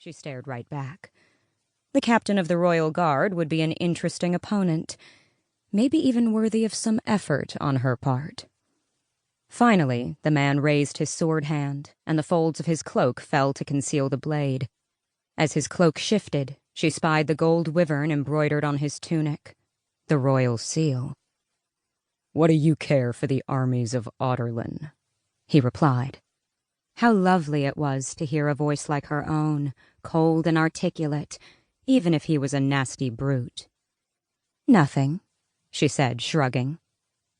She stared right back. The captain of the Royal Guard would be an interesting opponent, maybe even worthy of some effort on her part. Finally, the man raised his sword hand, and the folds of his cloak fell to conceal the blade. As his cloak shifted, she spied the gold wyvern embroidered on his tunic, the royal seal. "What do you care for the armies of Audorlan?" he replied. How lovely it was to hear a voice like her own, cold and articulate, even if he was a nasty brute. "Nothing," she said, shrugging.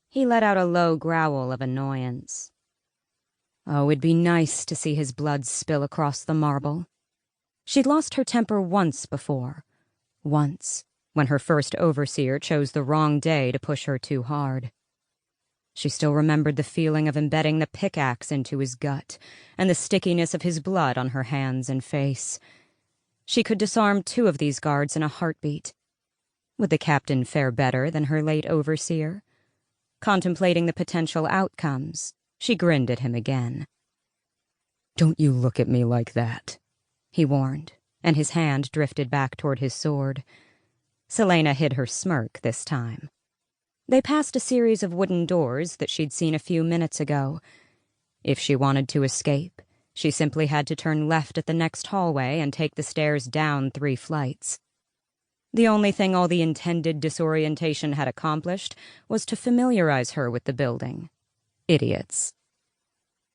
He let out a low growl of annoyance. Oh, it'd be nice to see his blood spill across the marble. She'd lost her temper once before. Once, when her first overseer chose the wrong day to push her too hard. She still remembered the feeling of embedding the pickaxe into his gut and the stickiness of his blood on her hands and face. She could disarm 2 of these guards in a heartbeat. Would the captain fare better than her late overseer? Contemplating the potential outcomes, she grinned at him again. "Don't you look at me like that," he warned, and his hand drifted back toward his sword. Celaena hid her smirk this time. They passed a series of wooden doors that she'd seen a few minutes ago. If she wanted to escape, she simply had to turn left at the next hallway and take the stairs down 3 flights. The only thing all the intended disorientation had accomplished was to familiarize her with the building. Idiots.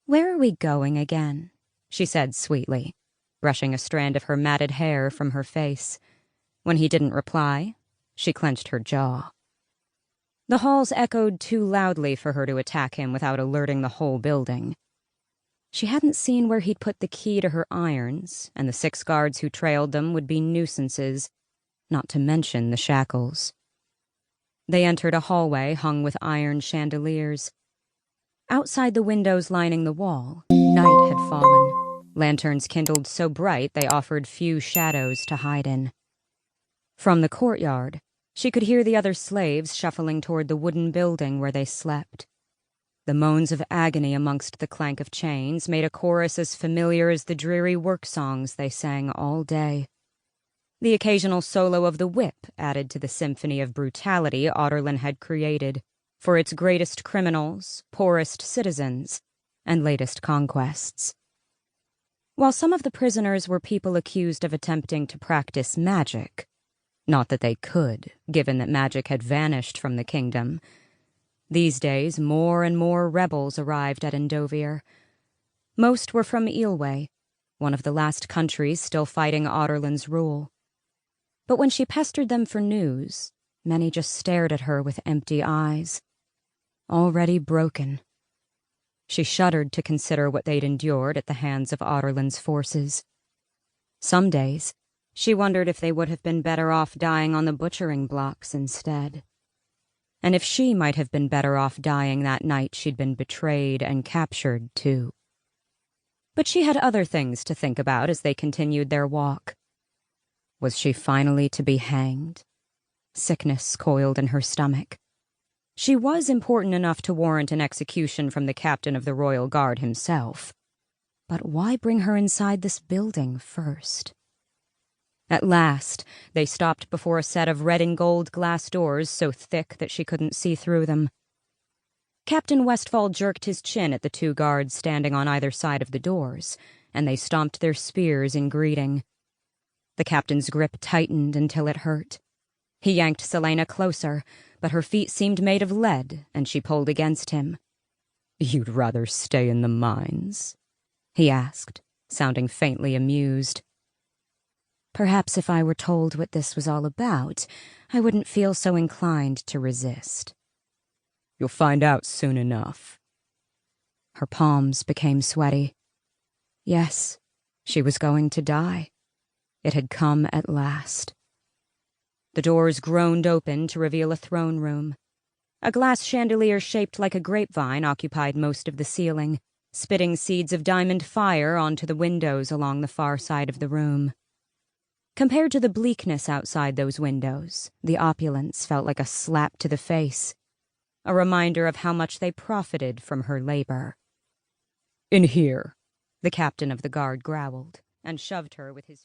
"Where are we going again?" she said sweetly, brushing a strand of her matted hair from her face. When he didn't reply, she clenched her jaw. The halls echoed too loudly for her to attack him without alerting the whole building. She hadn't seen where he'd put the key to her irons, and the 6 guards who trailed them would be nuisances, not to mention the shackles. They entered a hallway hung with iron chandeliers. Outside the windows lining the wall, night had fallen. Lanterns kindled so bright they offered few shadows to hide in. From the courtyard, she could hear the other slaves shuffling toward the wooden building where they slept. The moans of agony amongst the clank of chains made a chorus as familiar as the dreary work songs they sang all day. The occasional solo of the whip added to the symphony of brutality Audorlan had created for its greatest criminals, poorest citizens, and latest conquests. While some of the prisoners were people accused of attempting to practice magic, not that they could, given that magic had vanished from the kingdom, these days more and more rebels arrived at Endovier. Most were from Eelway, one of the last countries still fighting Audorlan's rule. But when she pestered them for news, many just stared at her with empty eyes. Already broken. She shuddered to consider what they'd endured at the hands of Audorlan's forces. Some days, she wondered if they would have been better off dying on the butchering blocks instead. And if she might have been better off dying that night she'd been betrayed and captured, too. But she had other things to think about as they continued their walk. Was she finally to be hanged? Sickness coiled in her stomach. She was important enough to warrant an execution from the captain of the Royal Guard himself. But why bring her inside this building first? At last, they stopped before a set of red and gold glass doors so thick that she couldn't see through them. Captain Westfall jerked his chin at the 2 guards standing on either side of the doors, and they stomped their spears in greeting. The captain's grip tightened until it hurt. He yanked Celaena closer, but her feet seemed made of lead, and she pulled against him. "You'd rather stay in the mines?" he asked, sounding faintly amused. Perhaps if I were told what this was all about, I wouldn't feel so inclined to resist. "You'll find out soon enough." Her palms became sweaty. Yes, she was going to die. It had come at last. The doors groaned open to reveal a throne room. A glass chandelier shaped like a grapevine occupied most of the ceiling, spitting seeds of diamond fire onto the windows along the far side of the room. Compared to the bleakness outside those windows, the opulence felt like a slap to the face, a reminder of how much they profited from her labor. "In here," the captain of the guard growled, and shoved her with his